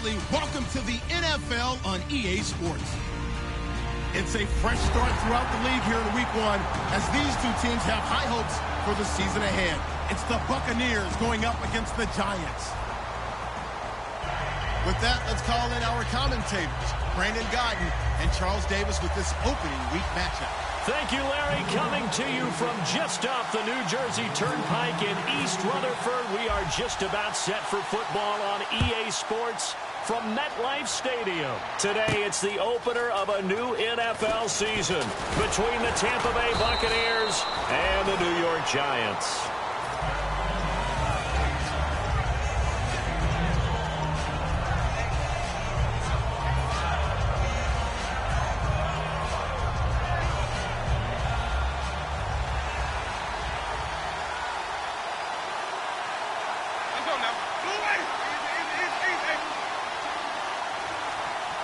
proudly welcome to the NFL on EA Sports. It's a fresh start throughout the league here in week one as these two teams have high hopes for the season ahead. It's the Buccaneers going up against the Giants. With that, let's call in our commentators, Brandon Godden and Charles Davis, with this opening week matchup. Thank you, Larry. Coming to you from just off the New Jersey Turnpike in East Rutherford. We are just about set for football on EA Sports from MetLife Stadium. Today, it's the opener of a new NFL season between the Tampa Bay Buccaneers and the New York Giants.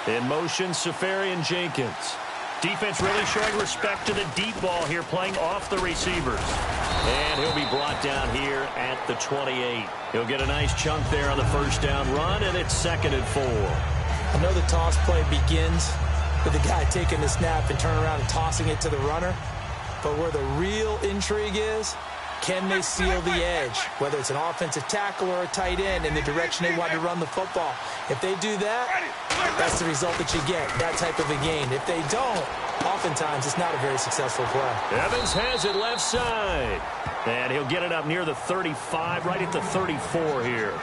In motion, Safarian Jenkins. Defense really showing respect to the deep ball here, playing off the receivers. And he'll be brought down here at the 28. He'll get a nice chunk there on the first down run, and it's 2nd and 4. I know the toss play begins with the guy taking the snap and turning around and tossing it to the runner. But where the real intrigue is, can they seal the edge, whether it's an offensive tackle or a tight end, in the direction they want to run the football? If they do that, that's the result that you get, that type of a gain. If they don't, oftentimes it's not a very successful play. Evans has it left side. And he'll get it up near the 35, right at the 34 here.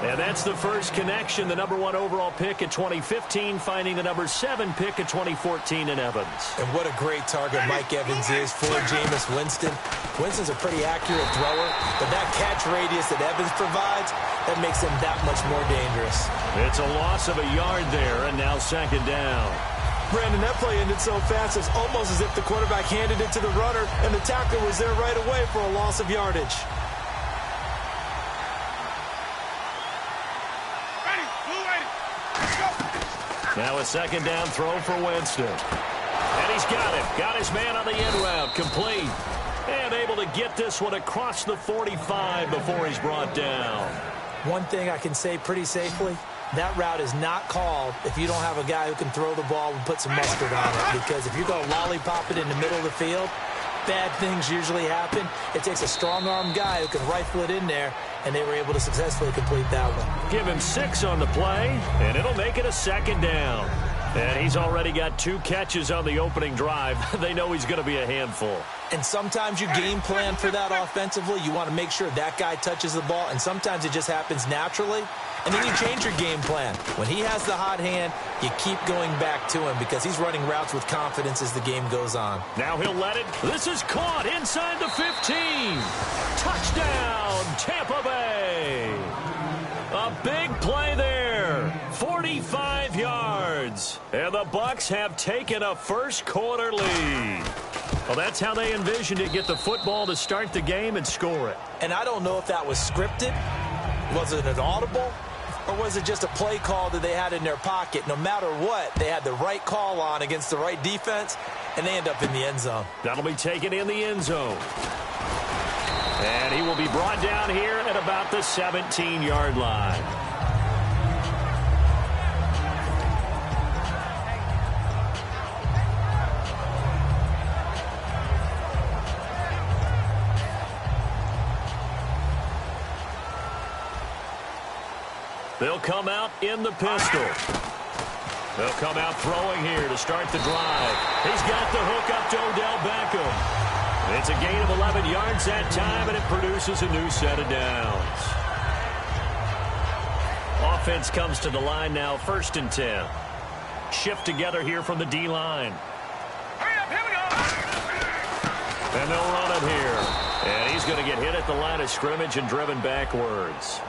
And that's the first connection, the number 1 overall pick in 2015, finding the number 7 pick in 2014 in Evans. And what a great target Mike Evans is for Jameis Winston. Winston's a pretty accurate thrower, but that catch radius that Evans provides, that makes him that much more dangerous. It's a loss of a yard there, and now 2nd down. Brandon, that play ended so fast, it's almost as if the quarterback handed it to the runner, and the tackler was there right away for a loss of yardage. Now a 2nd down throw for Winston. And he's got it. Got his man on the end route. Complete. And able to get this one across the 45 before he's brought down. One thing I can say pretty safely, that route is not called if you don't have a guy who can throw the ball and put some mustard on it. Because if you're going to lollipop it in the middle of the field, bad things usually happen. It takes a strong-armed guy who can rifle it in there, and they were able to successfully complete that one. Give him 6 on the play, and it'll make it a 2nd down. And he's already got 2 catches on the opening drive. They know he's going to be a handful. And sometimes you game plan for that offensively. You want to make sure that guy touches the ball, and sometimes it just happens naturally. And then you change your game plan. When he has the hot hand, you keep going back to him because he's running routes with confidence as the game goes on. Now he'll let it. This is caught inside the 15. Touchdown, Tampa Bay. A big play there. 45 yards. And the Bucs have taken a first-quarter lead. Well, that's how they envisioned it. Get the football to start the game and score it. And I don't know if that was scripted. Was it an audible? Or was it just a play call that they had in their pocket? No matter what, they had the right call on against the right defense, and they end up in the end zone. That'll be taken in the end zone. And he will be brought down here at about the 17-yard line. They'll come out in the pistol. They'll come out throwing here to start the drive. He's got the hook up to Odell Beckham. It's a gain of 11 yards that time, and it produces a new set of downs. Offense comes to the line now, 1st and 10. Shift together here from the D-line. Hurry up, here we go. And they'll run it here. And he's going to get hit at the line of scrimmage and driven backwards.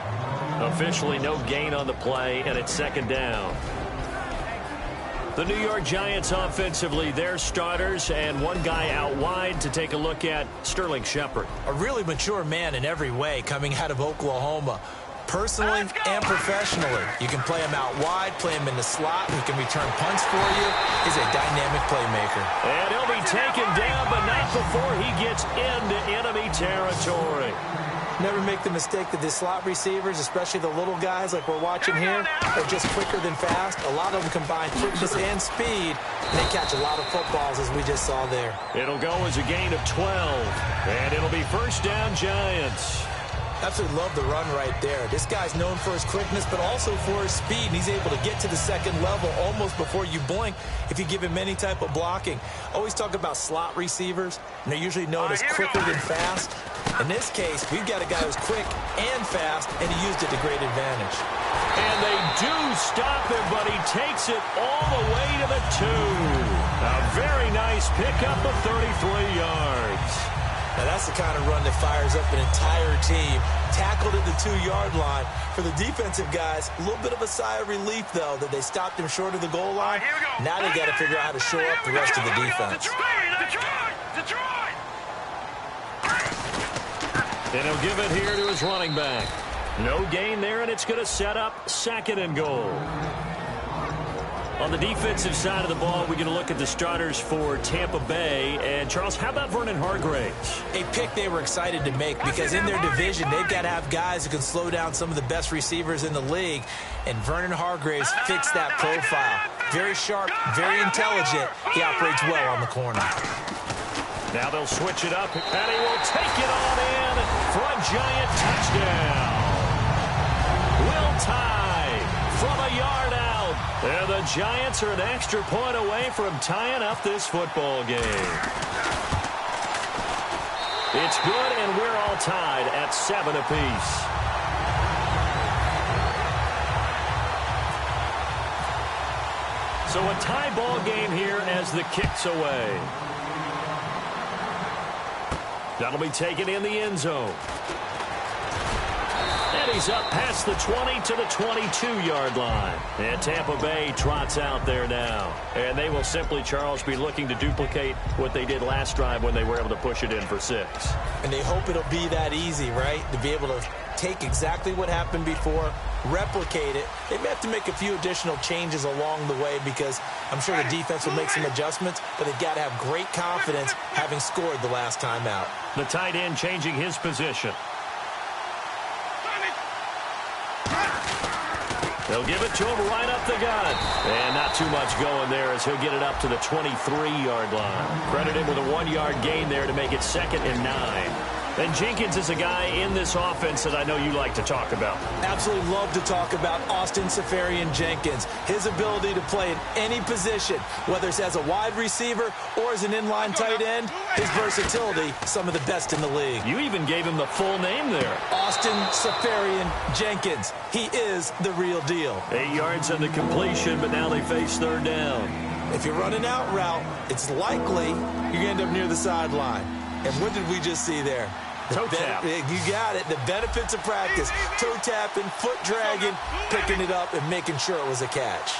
Officially no gain on the play, and it's 2nd down. The New York Giants offensively, their starters, and one guy out wide to take a look at, Sterling Shepard. A really mature man in every way coming out of Oklahoma. Personally and professionally, you can play him out wide, play him in the slot. He can return punts for you. He's a dynamic playmaker. And he'll be taken down, but not before he gets into enemy territory. Never make the mistake that the slot receivers, especially the little guys like we're watching here, are just quicker than fast. A lot of them combine quickness and speed, and they catch a lot of footballs, as we just saw there. It'll go as a gain of 12, and it'll be first down, Giants. Absolutely love the run right there. This guy's known for his quickness, but also for his speed. And he's able to get to the second level almost before you blink if you give him any type of blocking. Always talk about slot receivers, and they're usually known as quicker than fast. In this case, we've got a guy who's quick and fast, and he used it to great advantage. And they do stop him, but he takes it all the way to the 2. A very nice pickup of 33 yards. Now, that's the kind of run that fires up an entire team. Tackled at the 2-yard line. For the defensive guys, a little bit of a sigh of relief, though, that they stopped him short of the goal line. Now they got to figure out how to shore up the rest of the defense. And he'll give it here to his running back. No gain there, and it's going to set up 2nd and goal. On the defensive side of the ball, we're going to look at the starters for Tampa Bay. And, Charles, how about Vernon Hargreaves? A pick they were excited to make because in their division, they've got to have guys who can slow down some of the best receivers in the league. And Vernon Hargreaves fits that profile. Very sharp, very intelligent. He operates well on the corner. Now they'll switch it up, and he will take it on in for a Giant touchdown. Will tie from a yard out. And the Giants are an extra point away from tying up this football game. It's good, and we're all tied at 7 apiece. So a tie ball game here as the kick's away. That'll be taken in the end zone. And he's up past the 20 to the 22-yard line. And Tampa Bay trots out there now. And they will simply, Charles, be looking to duplicate what they did last drive when they were able to push it in for 6. And they hope it'll be that easy, right? To be able to take exactly what happened before, replicate it. They may have to make a few additional changes along the way because I'm sure the defense will make some adjustments, but they've got to have great confidence having scored the last time out. The tight end changing his position. They'll give it to him right up the gut. And not too much going there as he'll get it up to the 23-yard line. Credit him with a 1-yard gain there to make it 2nd and 9. And Jenkins is a guy in this offense that I know you like to talk about. Absolutely love to talk about Austin Seferian-Jenkins. His ability to play in any position, whether it's as a wide receiver or as an inline tight end, his versatility, some of the best in the league. You even gave him the full name there. Austin Seferian-Jenkins. He is the real deal. 8 yards on the completion, but now they face 3rd down. If you're running out route, it's likely you're going to end up near the sideline. And what did we just see there? Toe tap. You got it. The benefits of practice. Toe tapping, foot dragging, picking it up, and making sure it was a catch.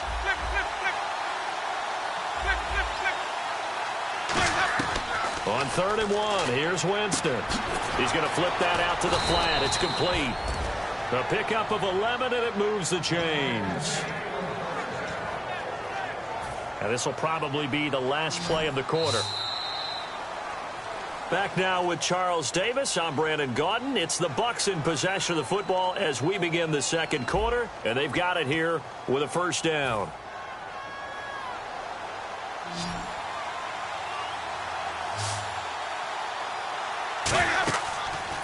On 3rd and 1, here's Winston. He's going to flip that out to the flat. It's complete. A pickup of 11, and it moves the chains. And this will probably be the last play of the quarter. Back now with Charles Davis. I'm Brandon Gaudin. It's the Bucs in possession of the football as we begin the 2nd quarter, and they've got it here with a 1st down.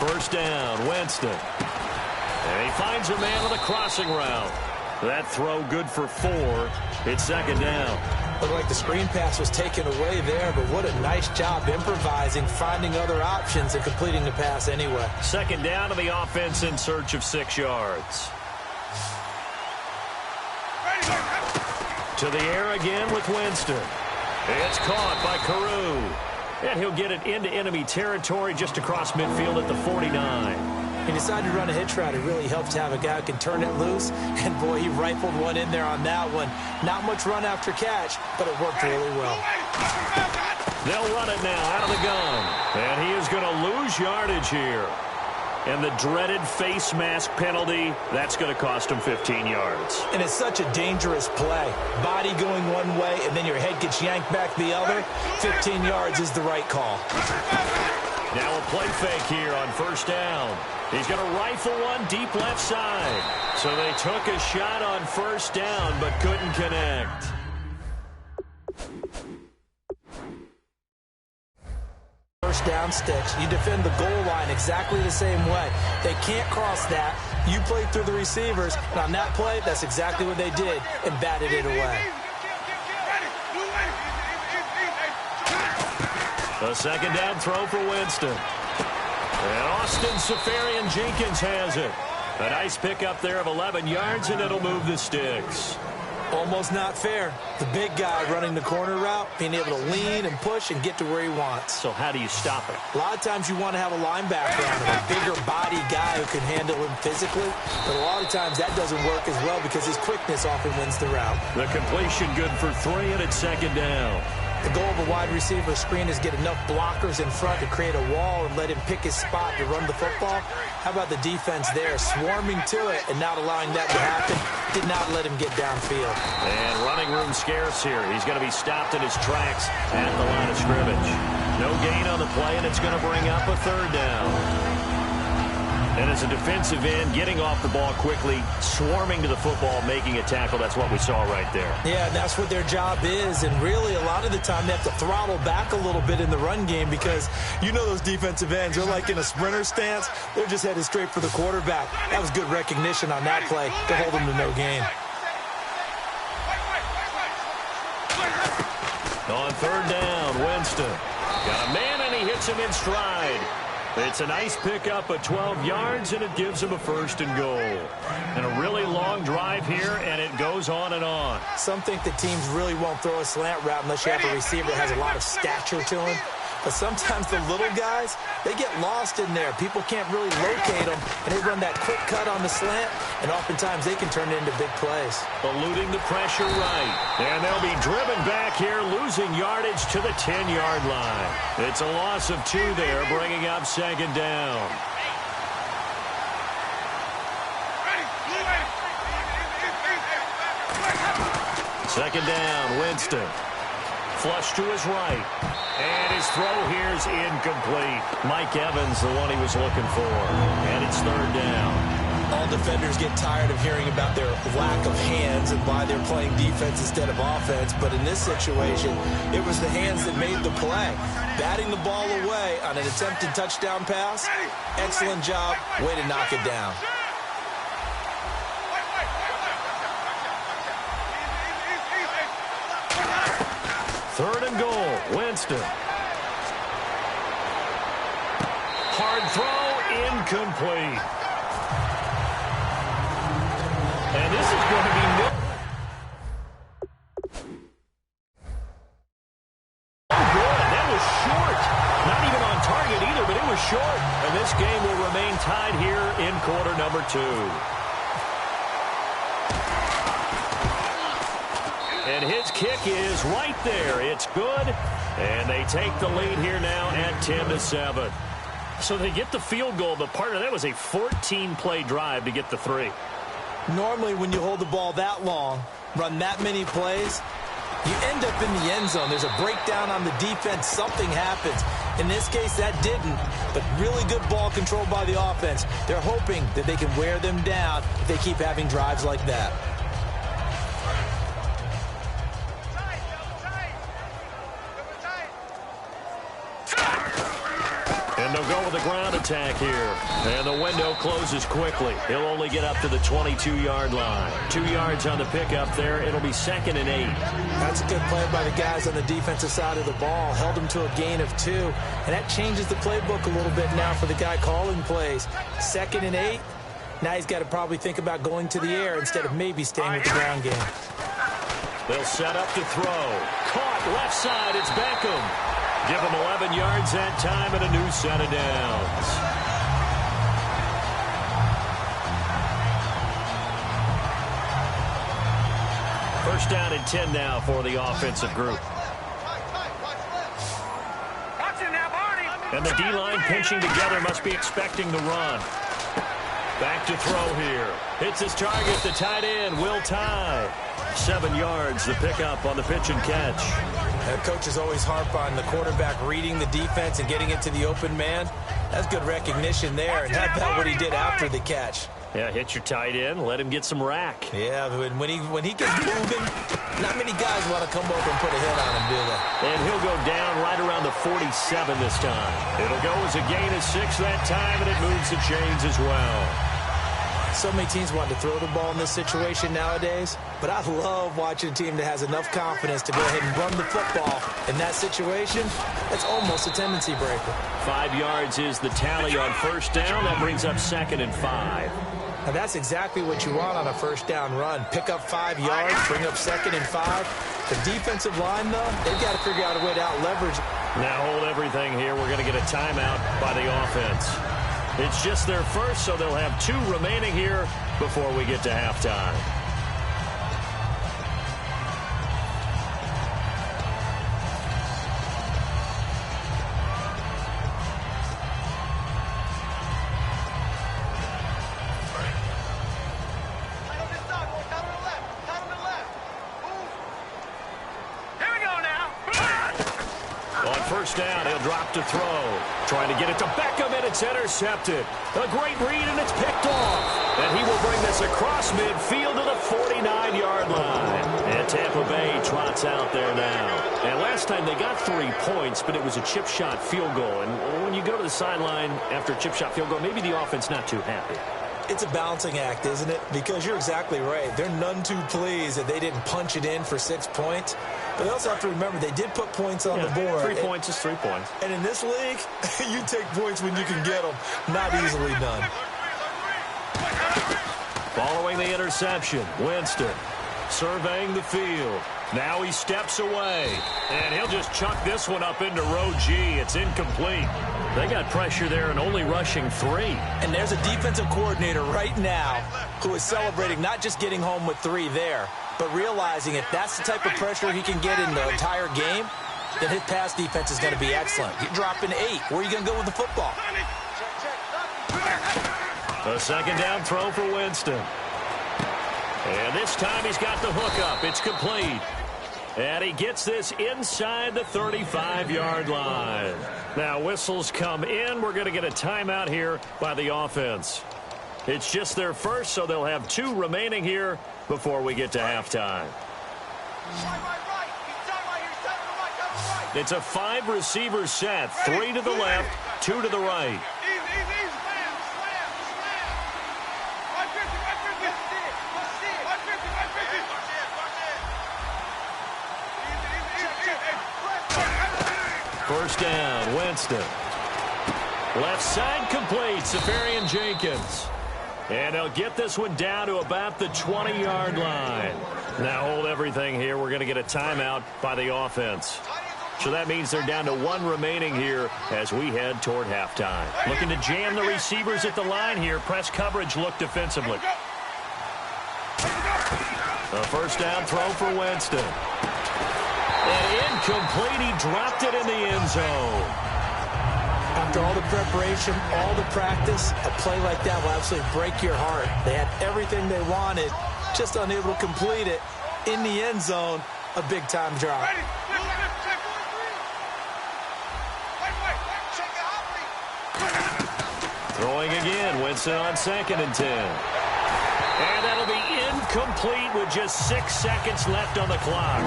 First down, Winston. And he finds a man on the crossing route. That throw good for 4. It's 2nd down. Looked like the screen pass was taken away there, but what a nice job improvising, finding other options, and completing the pass anyway. 2nd down to the offense in search of 6 yards. To the air again with Winston. It's caught by Carew. And he'll get it into enemy territory just across midfield at the 49. He decided to run a hitch route. It really helps to have a guy who can turn it loose. And, boy, he rifled one in there on that one. Not much run after catch, but it worked really well. They'll run it now out of the gun. And he is going to lose yardage here. And the dreaded face mask penalty, that's going to cost him 15 yards. And it's such a dangerous play. Body going one way, and then your head gets yanked back the other. 15 yards is the right call. Now a play fake here on 1st down. He's going to rifle one deep left side. So they took a shot on first down but couldn't connect. First down sticks. You defend the goal line exactly the same way. They can't cross that. You play through the receivers, and on that play, that's exactly what they did and batted it away. A second down throw for Winston. And Austin Safarian-Jenkins has it. A nice pickup there of 11 yards, and it'll move the sticks. Almost not fair. The big guy running the corner route, being able to lean and push and get to where he wants. So how do you stop it? A lot of times you want to have a linebacker on him, a bigger body guy who can handle him physically. But a lot of times that doesn't work as well because his quickness often wins the route. The completion good for 3, and it's second down. The goal of a wide receiver screen is get enough blockers in front to create a wall and let him pick his spot to run the football. How about the defense there, swarming to it and not allowing that to happen? Did not let him get downfield. And running room scarce here. He's going to be stopped in his tracks at the line of scrimmage. No gain on the play, and it's going to bring up a third down. And as a defensive end, getting off the ball quickly, swarming to the football, making a tackle, that's what we saw right there. Yeah, that's what their job is, and really a lot of the time they have to throttle back a little bit in the run game because you know those defensive ends, they're like in a sprinter stance. They're just headed straight for the quarterback. That was good recognition on that play to hold them to no gain. On third down, Winston. Got a man, and he hits him in stride. It's a nice pickup of 12 yards, and it gives him a first and goal. And a really long drive here, and it goes on and on. Some think the teams really won't throw a slant route unless you have a receiver that has a lot of stature to him. But sometimes the little guys, they get lost in there. People can't really locate them, and they run that quick cut on the slant, and oftentimes they can turn it into big plays. Eluding the pressure right. And they'll be driven back here, losing yardage to the 10-yard line. It's a loss of 2 there, bringing up second down. Second down, Winston. Flush to his right. And his throw here is incomplete. Mike Evans, the one he was looking for. And it's third down. All defenders get tired of hearing about their lack of hands and why they're playing defense instead of offense. But in this situation, it was the hands that made the play. Batting the ball away on an attempted touchdown pass. Excellent job. Way to knock it down. Third and goal, Winston. Hard throw, incomplete. And this is going to be good. That was short. Not even on target either, but it was short. And this game will remain tied here in quarter number 2. And his kick is right there. It's good. And they take the lead here now at 10-7. So they get the field goal, but part of that was a 14-play drive to get the 3. Normally when you hold the ball that long, run that many plays, you end up in the end zone. There's a breakdown on the defense. Something happens. In this case, that didn't. But really good ball control by the offense. They're hoping that they can wear them down if they keep having drives like that. And they'll go with a ground attack here. And the window closes quickly. He'll only get up to the 22-yard line. 2 yards on the pickup there. It'll be 2nd and 8. That's a good play by the guys on the defensive side of the ball. Held them to a gain of 2. And that changes the playbook a little bit now for the guy calling plays. 2nd and 8. Now he's got to probably think about going to the air instead of maybe staying with the ground game. They'll set up to throw. Caught left side. It's Beckham. Give him 11 yards that time and a new set of downs. First down and 10 now for the offensive group. And the D-line pinching together, must be expecting the run. Back to throw here. Hits his target, the tight end, Will Tye. 7 yards, the pickup on the pitch and catch. Coaches always harp on the quarterback reading the defense and getting into the open man. That's good recognition there. And how about what he did after the catch? Yeah, hit your tight end, let him get some rack. Yeah, when he gets moving, not many guys want to come over and put a hit on him, do they? And he'll go down right around the 47 this time. It'll go as a gain of 6 that time, and it moves the chains as well. So many teams want to throw the ball in this situation nowadays, but I love watching a team that has enough confidence to go ahead and run the football. In that situation, that's almost a tendency breaker. 5 yards is the tally on first down. That brings up 2nd and 5. Now that's exactly what you want on a first down run. Pick up 5 yards, bring up 2nd and 5. The defensive line, though, they've got to figure out a way to out-leverage. Now hold everything here. We're going to get a timeout by the offense. It's just their first, so they'll have 2 remaining here before we get to halftime. First down, he'll drop to throw. Trying to get it to Beckham, and it's intercepted. A great read, and it's picked off. And he will bring this across midfield to the 49-yard line. And Tampa Bay trots out there now. And last time they got 3 points, but it was a chip shot field goal. And when you go to the sideline after a chip shot field goal, maybe the offense not too happy. It's a balancing act, isn't it? Because you're exactly right. They're none too pleased that they didn't punch it in for 6 points. But they also have to remember they did put points on the board. 3 points is 3 points. And in this league, you take points when you can get them. Not easily done. Following the interception, Winston surveying the field. Now he steps away. And he'll just chuck this one up into row G. It's incomplete. They got pressure there and only rushing 3. And there's a defensive coordinator right now who is celebrating not just getting home with 3 there, but realizing if that's the type of pressure he can get in the entire game, then his pass defense is going to be excellent. You're dropping 8. Where are you going to go with the football? A second down throw for Winston. And this time he's got the hook up. It's complete. And he gets this inside the 35-yard line. Now whistles come in. We're going to get a timeout here by the offense. It's just their first, so they'll have 2 remaining here before we get to halftime. It's a 5-receiver set. 3 to the left, 2 to the right. First down, Winston. Left side complete, Safarian Jenkins. And they'll get this one down to about the 20-yard line. Now hold everything here. We're going to get a timeout by the offense. So that means they're down to 1 remaining here as we head toward halftime. Looking to jam the receivers at the line here. Press coverage look defensively. A first down throw for Winston. And incomplete. He dropped it in the end zone. After all the preparation, all the practice, a play like that will absolutely break your heart. They had everything they wanted, just unable to complete it. In the end zone, a big-time drop. Throwing again, Winston on 2nd and 10. And that'll be incomplete with just 6 seconds left on the clock.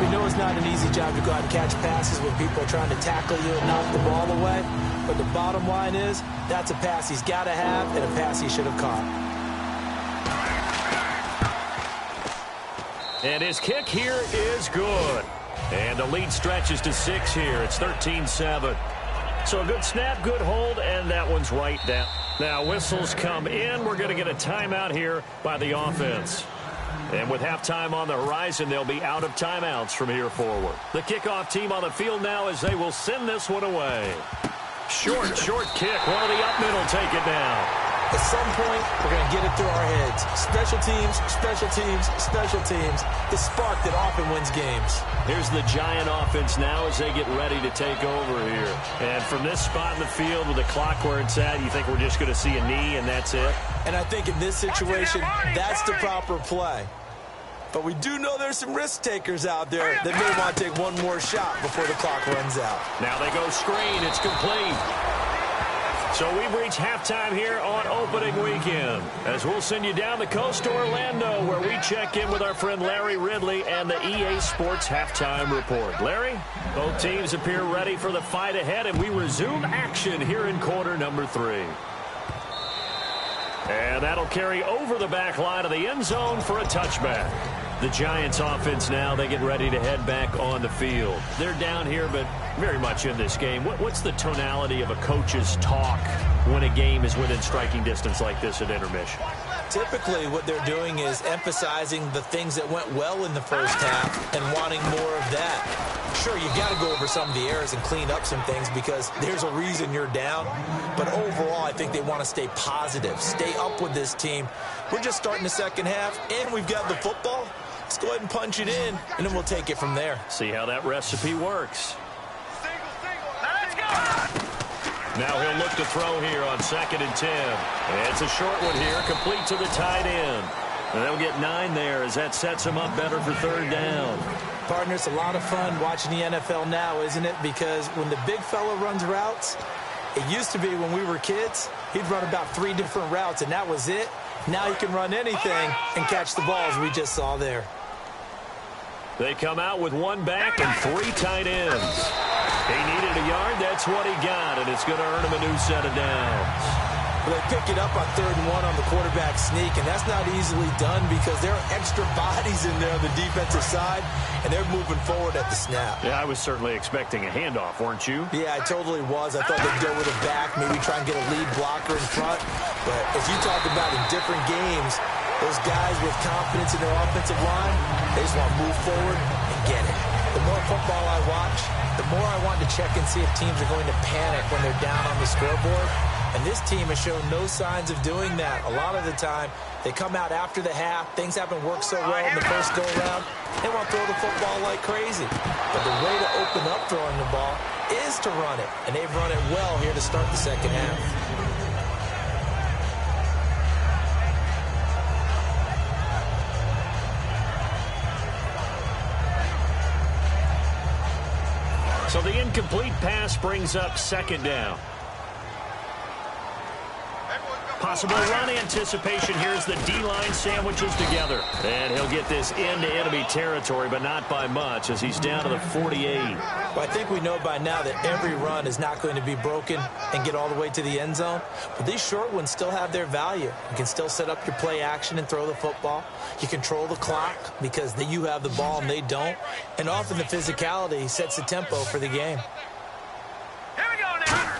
We know it's not an easy job to go out and catch passes when people are trying to tackle you and knock the ball away. But the bottom line is, that's a pass he's got to have and a pass he should have caught. And his kick here is good. And the lead stretches to 6 here. It's 13-7. So a good snap, good hold, and that one's right down. Now whistles come in. We're going to get a timeout here by the offense. And with halftime on the horizon, they'll be out of timeouts from here forward. The kickoff team on the field now as they will send this one away. Short kick. One of the up middle take it down. At some point, we're going to get it through our heads. Special teams, special teams, special teams. The spark that often wins games. Here's the Giant offense now as they get ready to take over here. And from this spot in the field with the clock where it's at, you think we're just going to see a knee and that's it? And I think in this situation, that's the proper play. But we do know there's some risk takers out there that may want to take one more shot before the clock runs out. Now they go screen. It's complete. So we've reached halftime here on opening weekend, as we'll send you down the coast to Orlando, where we check in with our friend Larry Ridley and the EA Sports Halftime Report. Larry, both teams appear ready for the fight ahead, and we resume action here in quarter number 3. And that'll carry over the back line of the end zone for a touchback. The Giants offense now, they get ready to head back on the field. They're down here, but very much in this game. What's the tonality of a coach's talk when a game is within striking distance like this at intermission? Typically, what they're doing is emphasizing the things that went well in the first half and wanting more of that. Sure, you've got to go over some of the errors and clean up some things because there's a reason you're down. But overall, I think they want to stay positive, stay up with this team. We're just starting the second half, and we've got the football. Let's go ahead and punch it in, and then we'll take it from there. See how that recipe works. Let's go. Now he'll look to throw here on 2nd and 10. It's a short one here, complete to the tight end. And they'll get 9 there as that sets him up better for 3rd down. Partner, it's a lot of fun watching the NFL now, isn't it? Because when the big fella runs routes, it used to be when we were kids, he'd run about 3 different routes, and that was it. Now he can run anything and catch the balls we just saw there. They come out with 1 back and 3 tight ends. He needed a yard. That's what he got, and it's going to earn him a new set of downs. Well, they pick it up on 3rd and 1 on the quarterback sneak, and that's not easily done because there are extra bodies in there on the defensive side, and they're moving forward at the snap. Yeah, I was certainly expecting a handoff, weren't you? Yeah, I totally was. I thought they'd go with a back, maybe try and get a lead blocker in front. But as you talked about in different games, those guys with confidence in their offensive line, they just want to move forward and get it. The more football I watch, the more I want to check and see if teams are going to panic when they're down on the scoreboard. And this team has shown no signs of doing that. A lot of the time, they come out after the half. Things haven't worked so well in the first go-around. They want to throw the football like crazy. But the way to open up throwing the ball is to run it. And they've run it well here to start the second half. So the incomplete pass brings up 2nd down. Possible run anticipation. Here's the D-line sandwiches together. And he'll get this into enemy territory, but not by much as he's down to the 48. Well, I think we know by now that every run is not going to be broken and get all the way to the end zone. But these short ones still have their value. You can still set up your play action and throw the football. You control the clock because you have the ball and they don't. And often the physicality sets the tempo for the game. Here we go now.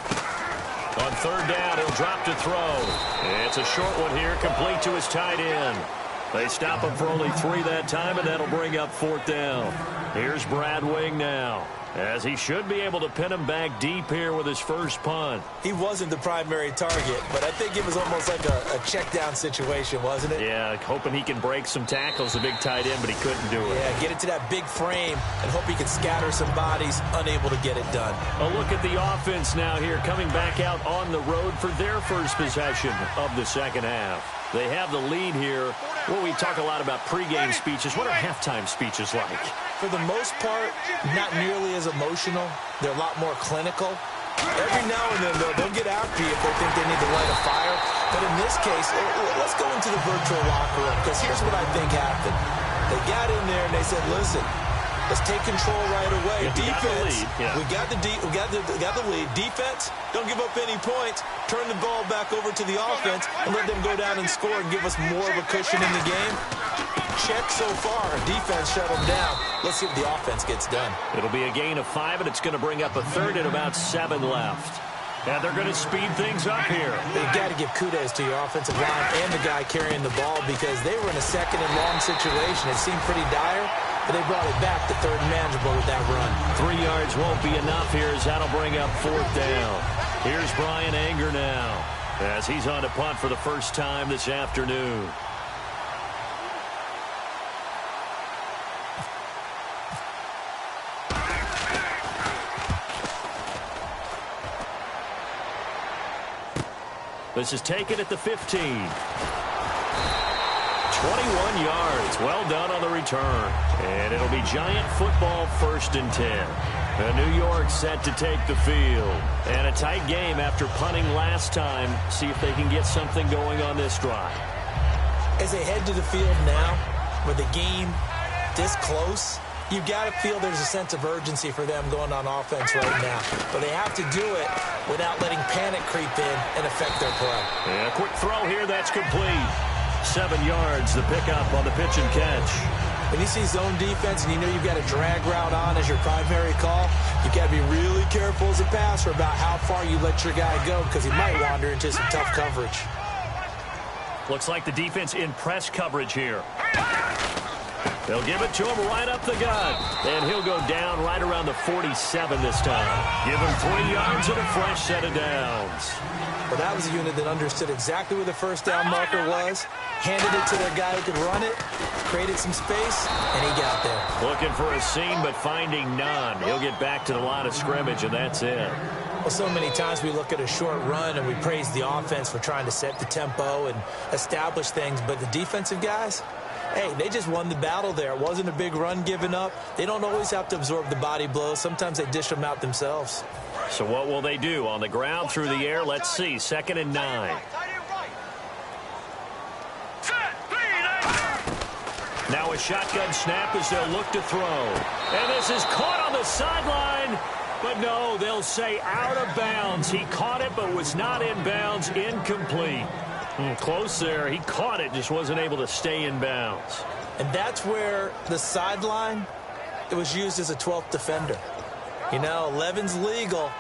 On 3rd down, he'll drop to throw. It's a short one here, complete to his tight end. They stop him for only 3 that time, and that'll bring up 4th down. Here's Brad Wing now, as he should be able to pin him back deep here with his first punt. He wasn't the primary target, but I think it was almost like a check-down situation, wasn't it? Yeah, hoping he can break some tackles, a big tight end, but he couldn't do it. Yeah, get it to that big frame and hope he can scatter some bodies, unable to get it done. A look at the offense now here, coming back out on the road for their first possession of the second half. They have the lead here. Well, we talk a lot about pregame speeches. What are halftime speeches like? For the most part, not nearly as emotional. They're a lot more clinical. Every now and then, though, they'll get after you if they think they need to light a fire. But in this case, let's go into the virtual locker room, because here's what I think happened. They got in there and they said, listen, let's take control right away. Defense, we got the lead. Defense, don't give up any points. Turn the ball back over to the offense and let them go down and score and give us more of a cushion in the game. Check so far. Defense shut them down. Let's see what the offense gets done. It'll be a gain of 5, and it's going to bring up a 3rd and about 7 left. And they're going to speed things up here. You've got to give kudos to your offensive line and the guy carrying the ball because they were in a 2nd and long situation. It seemed pretty dire, but they brought it back to 3rd and manageable with that run. 3 yards won't be enough here as that'll bring up 4th down. Here's Brian Anger now as he's on to punt for the first time this afternoon. This is taken at the 15. 21 yards. Well done on the return. And it'll be Giant football 1st and 10. New York set to take the field. And a tight game after punting last time. See if they can get something going on this drive. As they head to the field now, with the game this close, you've got to feel there's a sense of urgency for them going on offense right now. But they have to do it without letting panic creep in and affect their play. Yeah, a quick throw here, that's complete. 7 yards, the pickup on the pitch and catch. When you see zone defense and you know you've got a drag route on as your primary call, you've got to be really careful as a passer about how far you let your guy go because he might wander into some tough coverage. Looks like the defense in press coverage here. They'll give it to him right up the gut. And he'll go down right around the 47 this time. Give him 3 yards and a fresh set of downs. Well, that was a unit that understood exactly where the first down marker was, handed it to their guy who could run it, created some space, and he got there. Looking for a seam, but finding none. He'll get back to the line of scrimmage, and that's it. Well, so many times we look at a short run and we praise the offense for trying to set the tempo and establish things, but the defensive guys, hey, they just won the battle there. It wasn't a big run given up. They don't always have to absorb the body blows. Sometimes they dish them out themselves. So what will they do? On the ground, through the air? Let's see. 2nd and 9. Now a shotgun snap as they'll look to throw. And this is caught on the sideline. But no, they'll say out of bounds. He caught it but was not in bounds. Incomplete. Close there. He caught it, just wasn't able to stay in bounds. And that's where the sideline, it was used as a 12th defender. You know, 11's legal.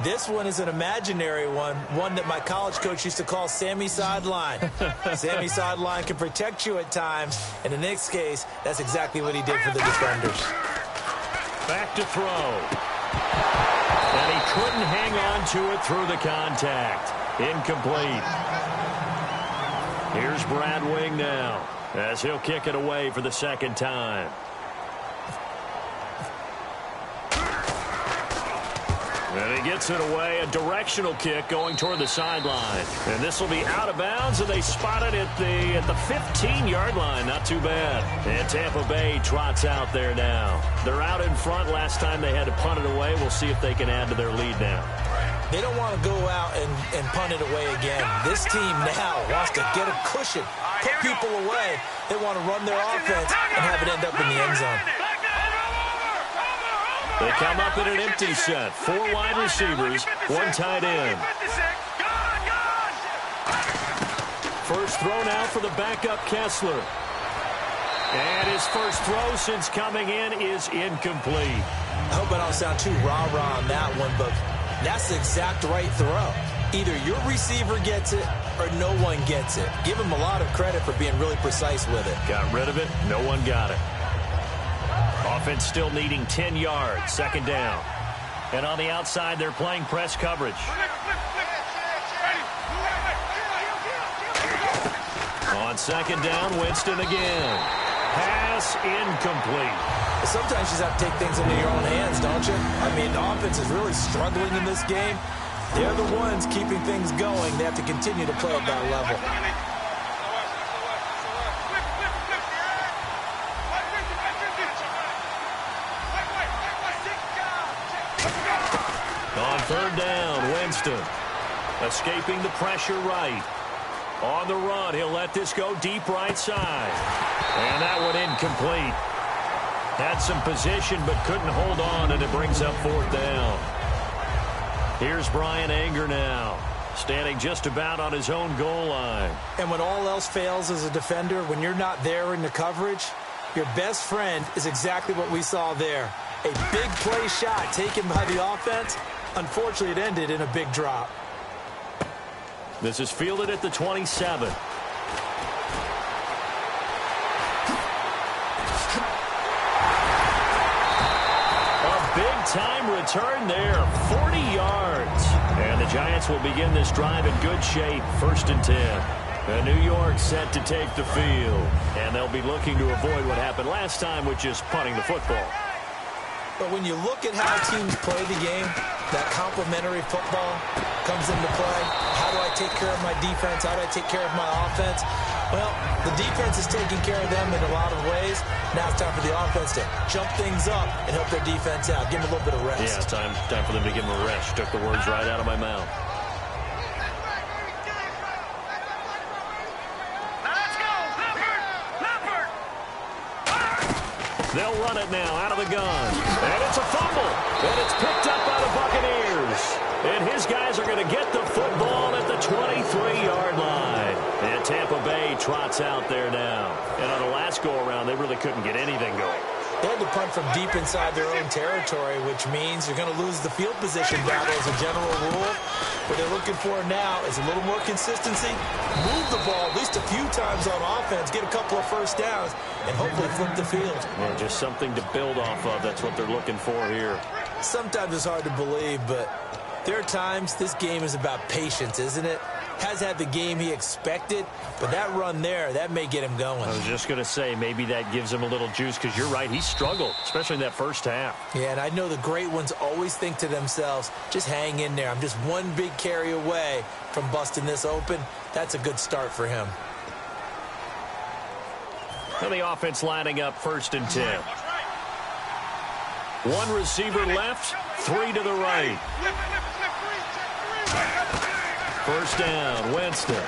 This one is an imaginary one that my college coach used to call Sammy Sideline. Sammy Sideline can protect you at times, and in this case, that's exactly what he did for the defenders. Back to throw. And he couldn't hang on to it through the contact. Incomplete. Here's Brad Wing now as he'll kick it away for the 2nd time. And he gets it away, a directional kick going toward the sideline. And this will be out of bounds, and they spot it at the 15-yard line. Not too bad. And Tampa Bay trots out there now. They're out in front. Last time they had to punt it away. We'll see if they can add to their lead now. They don't want to go out and punt it away again. This team now wants to get a cushion, put people away. They want to run their offense and have it end up in the end zone. They come up in an empty set. 4 wide receivers, 1 tight end. First throw now for the backup Kessler. And his first throw since coming in is incomplete. I hope I don't sound too rah-rah on that one, but that's the exact right throw. Either your receiver gets it or no one gets it. Give him a lot of credit for being really precise with it. Got rid of it. No one got it. Offense still needing 10 yards. 2nd down. And on the outside, they're playing press coverage. On 2nd down, Winston again. Pass incomplete. Sometimes you just have to take things into your own hands, don't you? I mean, the offense is really struggling in this game. They're the ones keeping things going. They have to continue to play at that level. On 3rd down, Winston escaping the pressure right. On the run, he'll let this go deep right side. And that one incomplete. Had some position but couldn't hold on, and it brings up 4th down. Here's Brian Anger now, standing just about on his own goal line. And when all else fails as a defender, when you're not there in the coverage, your best friend is exactly what we saw there. A big play shot taken by the offense. Unfortunately, it ended in a big drop. This is fielded at the 27. A big-time return there, 40 yards. And the Giants will begin this drive in good shape, 1st and 10. And New York set to take the field. And they'll be looking to avoid what happened last time, which is punting the football. But when you look at how teams play the game, that complementary football comes into play. How do I take care of my defense? How do I take care of my offense? Well, the defense is taking care of them in a lot of ways. Now it's time for the offense to jump things up and help their defense out. Give them a little bit of rest. Yeah, time for them to give them a rest. Took the words right out of my mouth. They'll run it now out of the gun. And it's a fumble. And it's picked up by the Buccaneers. And his guys are going to get the football at the 23-yard line. And Tampa Bay trots out there now. And on the last go-around, they really couldn't get anything going. They had to punt from deep inside their own territory, which means you're going to lose the field position battle as a general rule. What they're looking for now is a little more consistency, move the ball at least a few times on offense, get a couple of first downs, and hopefully flip the field. Yeah, just something to build off of. That's what they're looking for here. Sometimes it's hard to believe, but there are times this game is about patience, isn't it? Has had the game he expected, but that run there, that may get him going. I was just going to say, maybe that gives him a little juice, because you're right, he struggled, especially in that first half. Yeah, and I know the great ones always think to themselves, just hang in there. I'm just one big carry away from busting this open. That's a good start for him. And the offense lining up 1st and 10. One receiver left, 3 to the right. First down, Winston.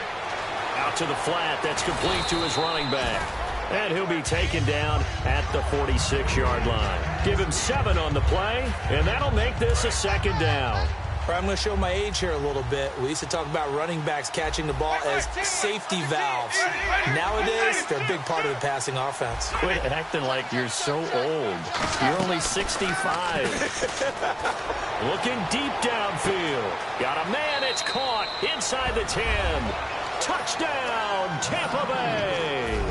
Out to the flat. That's complete to his running back. And he'll be taken down at the 46-yard line. Give him 7 on the play, and that'll make this a 2nd down. I'm going to show my age here a little bit. We used to talk about running backs catching the ball as safety valves. Nowadays, they're a big part of the passing offense. Quit acting like you're so old. You're only 65. Looking deep downfield. Got a man, it's caught inside the 10. Touchdown, Tampa Bay.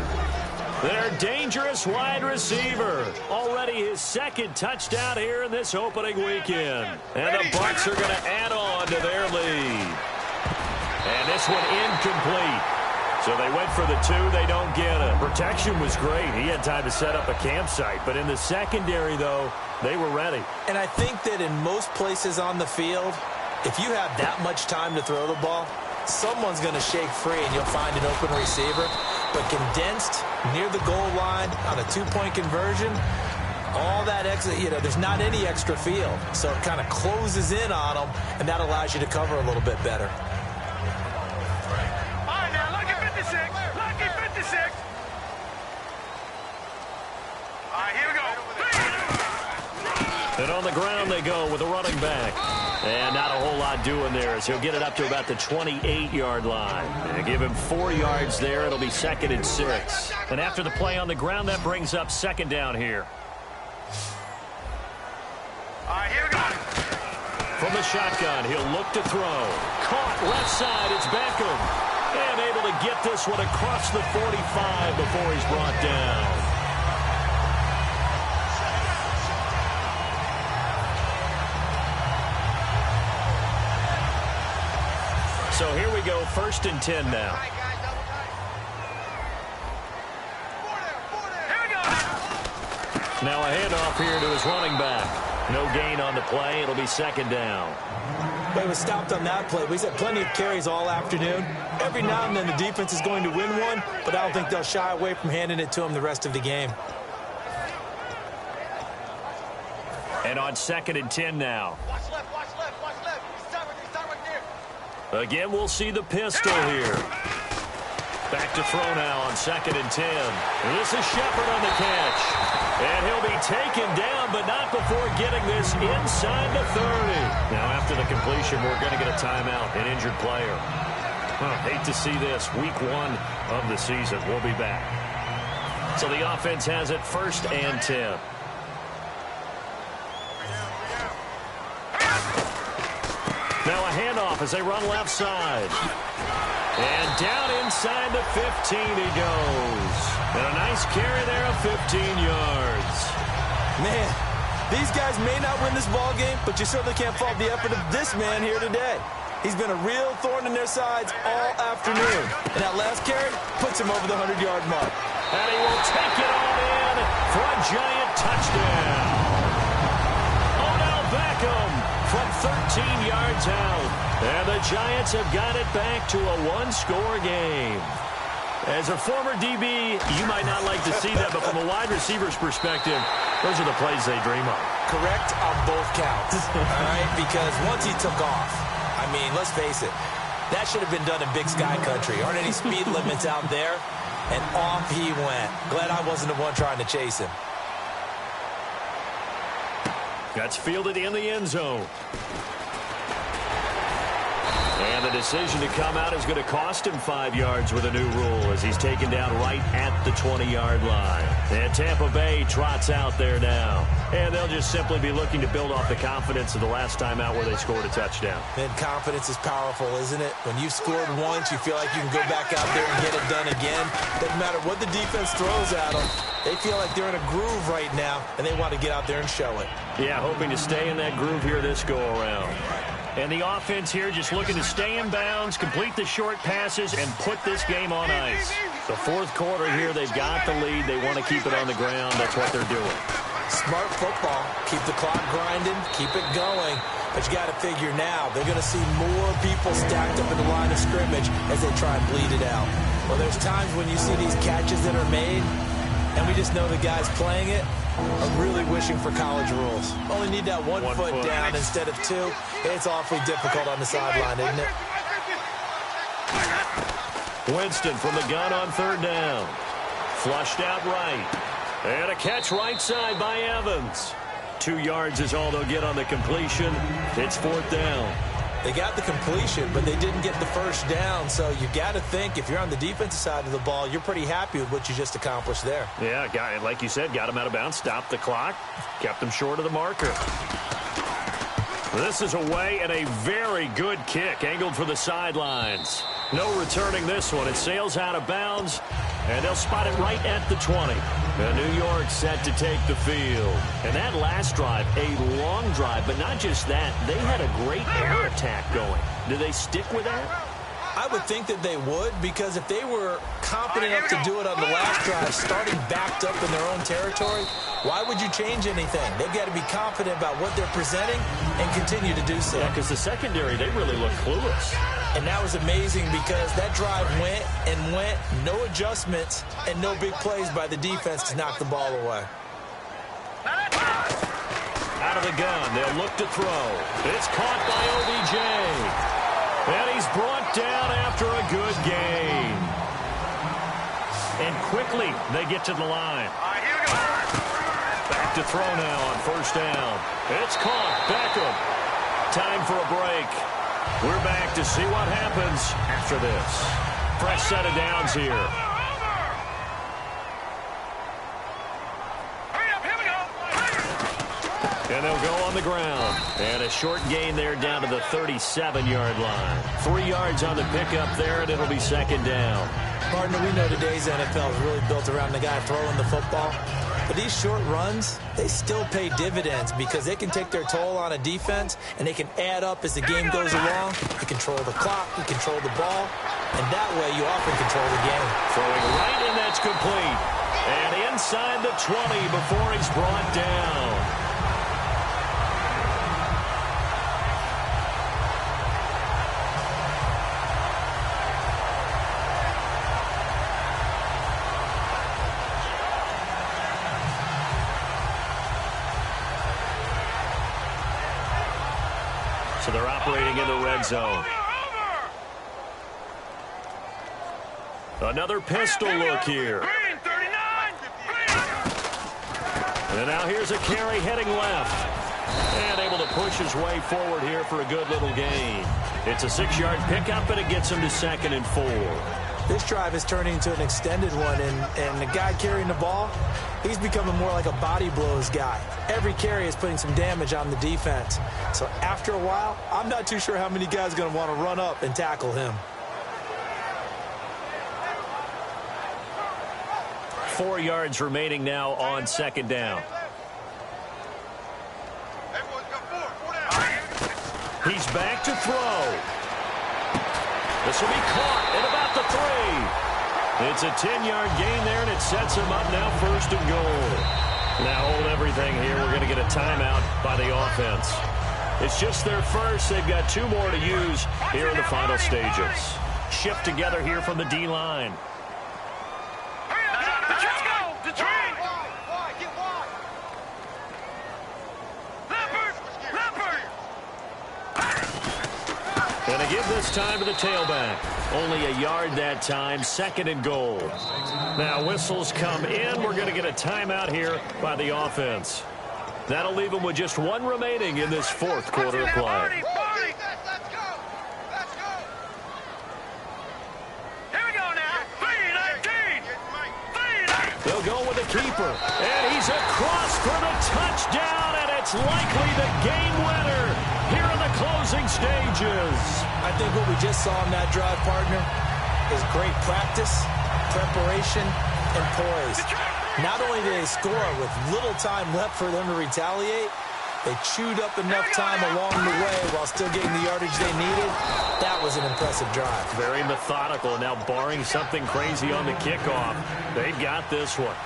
Their dangerous wide receiver. Already his 2nd touchdown here in this opening weekend. And the Bucs are going to add on to their lead. And this one incomplete. So they went for the 2. They don't get it. Protection was great. He had time to set up a campsite. But in the secondary, though, they were ready. And I think that in most places on the field, if you have that much time to throw the ball, someone's going to shake free and you'll find an open receiver. But condensed near the goal line on a 2-point conversion, all that extra, there's not any extra field. So it kind of closes in on them, and that allows you to cover a little bit better. All right, now, lucky 56. Lucky 56. All right, here we go. And on the ground they go with a running back. And not a whole lot doing there as he'll get it up to about the 28-yard line. And give him 4 yards there. It'll be 2nd and 6. And after the play on the ground, that brings up 2nd down here. All right, here we go. From the shotgun, he'll look to throw. Caught left side, it's Beckham. And able to get this one across the 45 before he's brought down. So here we go, 1st and 10 now. Now a handoff here to his running back. No gain on the play. It'll be 2nd down. But he was stopped on that play. He's had plenty of carries all afternoon. Every now and then the defense is going to win one, but I don't think they'll shy away from handing it to him the rest of the game. And on 2nd and 10 now. Watch left, watch left, watch left. He's right there. Again, we'll see the pistol here. Back to throw now on 2nd and 10. This is Shepard on the catch. And he'll be taken down, but not before getting this inside the 30. Now, after the completion, we're going to get a timeout, an injured player. Hate to see this. Week 1 of the season. We'll be back. So the offense has it 1st and 10. Now a handoff as they run left side. And down inside the 15 he goes. And a nice carry there of 15 yards. Man, these guys may not win this ball game, but you certainly can't fault the effort of this man here today. He's been a real thorn in their sides all afternoon. And that last carry puts him over the 100-yard mark. And he will take it on in for a giant touchdown. Odell Beckham from 13 yards out. And the Giants have got it back to a one-score game. As a former DB, you might not like to see that, but from a wide receiver's perspective, those are the plays they dream of. Correct on both counts, all right? Because once he took off, I mean, let's face it, that should have been done in Big Sky Country. Aren't any speed limits out there? And off he went. Glad I wasn't the one trying to chase him. That's fielded in the end zone. And the decision to come out is going to cost him 5 yards with a new rule as he's taken down right at the 20-yard line. And Tampa Bay trots out there now. And they'll just simply be looking to build off the confidence of the last time out where they scored a touchdown. And confidence is powerful, isn't it? When you've scored once, you feel like you can go back out there and get it done again. Doesn't matter what the defense throws at them. They feel like they're in a groove right now, and they want to get out there and show it. Yeah, hoping to stay in that groove here this go-around. And the offense here just looking to stay in bounds, complete the short passes, and put this game on ice. The fourth quarter here, they've got the lead. They want to keep it on the ground. That's what they're doing. Smart football. Keep the clock grinding. Keep it going. But you got to figure now, they're going to see more people stacked up in the line of scrimmage as they try and bleed it out. Well, there's times when you see these catches that are made, and we just know the guys playing it are really wishing for college rules. Only need that one foot down instead of two. It's awfully difficult on the sideline, isn't it? Winston from the gun on third down. Flushed out right. And a catch right side by Evans. 2 yards is all they'll get on the completion. It's fourth down. They got the completion, but they didn't get the first down. So you got to think if you're on the defensive side of the ball, you're pretty happy with what you just accomplished there. Yeah, like you said, got him out of bounds, stopped the clock, kept him short of the marker. This is away and a very good kick, angled for the sidelines. No returning this one. It sails out of bounds, and they'll spot it right at the 20. And New York set to take the field. And that last drive, a long drive, but not just that. They had a great air attack going. Do they stick with that? I would think that they would, because if they were confident enough to do it on the last drive, starting backed up in their own territory, why would you change anything? They've got to be confident about what they're presenting and continue to do so. Yeah, because the secondary, they really look clueless. And that was amazing because that drive went and went, no adjustments, and no big plays by the defense to knock the ball away. Out of the gun, they'll look to throw. It's caught by OBJ. And he's brought down after a good gain. And quickly, they get to the line. Back to throw now on first down. It's caught. Beckham. Time for a break. We're back to see what happens after this. Fresh set of downs here. And they'll go on the ground. And a short gain there down to the 37-yard line. 3 yards on the pickup there, and it'll be second down. Partner, we know today's NFL is really built around the guy throwing the football. But these short runs, they still pay dividends because they can take their toll on a defense, and they can add up as the game goes along. You control the clock, you control the ball, and that way you often control the game. Throwing right in, that's complete. And inside the 20 before he's brought down. So they're operating in the red zone. Another pistol look here. And now here's a carry heading left. And able to push his way forward here for a good little gain. It's a 6-yard pickup, and it gets him to 2nd and 4. This drive is turning into an extended one, and the guy carrying the ball, he's becoming more like a body blows guy. Every carry is putting some damage on the defense. So after a while, I'm not too sure how many guys are going to want to run up and tackle him. 4 yards remaining now on second down. He's back to throw. This will be caught at about the 3. It's a 10-yard gain there, and it sets him up now 1st and goal. Now hold everything here. We're going to get a timeout by the offense. It's just their first. They've got 2 more to use here in the final stages. Shift together here from the D-line. Going to give this time to the tailback. Only a yard that time, 2nd and goal. Now whistles come in. We're going to get a timeout here by the offense. That'll leave them with just 1 remaining in this 4th quarter of play. They'll go with the keeper. And he's across for the touchdown, and it's likely the game winner here in the closing stages. I think what we just saw in that drive, partner, is great practice, preparation, and poise. Not only did they score with little time left for them to retaliate, they chewed up enough time along the way while still getting the yardage they needed. That was an impressive drive. Very methodical. Now, barring something crazy on the kickoff, they've got this one.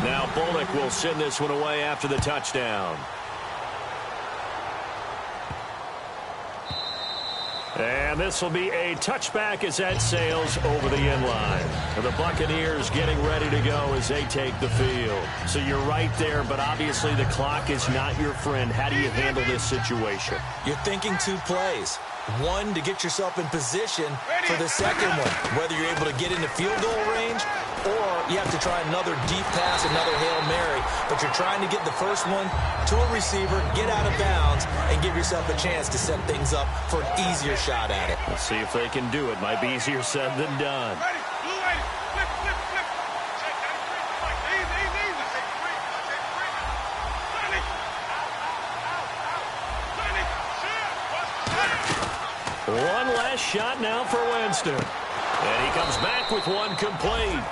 Now, Bullock will send this one away after the touchdown. And this will be a touchback as that sails over the end line. The Buccaneers getting ready to go as they take the field. So you're right there, but obviously the clock is not your friend. How do you handle this situation? You're thinking 2 plays. 1 to get yourself in position for the second one, whether you're able to get into field goal range or you have to try another deep pass, another Hail Mary, but you're trying to get the first one to a receiver, get out of bounds, and give yourself a chance to set things up for an easier shot at it. Let's see if they can do it. Might be easier said than done. One last shot now for Winston. And he comes back with 1 complete.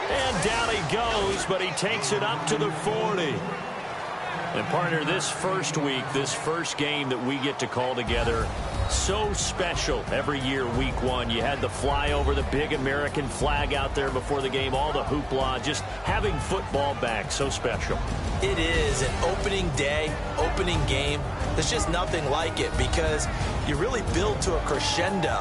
And down he goes, but he takes it up to the 40. And, partner, this first week, this first game that we get to call together, so special every year, week 1. You had the flyover, the big American flag out there before the game, all the hoopla, just having football back, so special. It is an opening day, opening game. There's just nothing like it because you really build to a crescendo.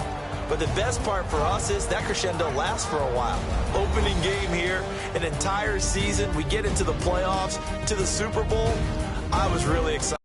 But the best part for us is that crescendo lasts for a while. Opening game here, an entire season. We get into the playoffs, to the Super Bowl. I was really excited.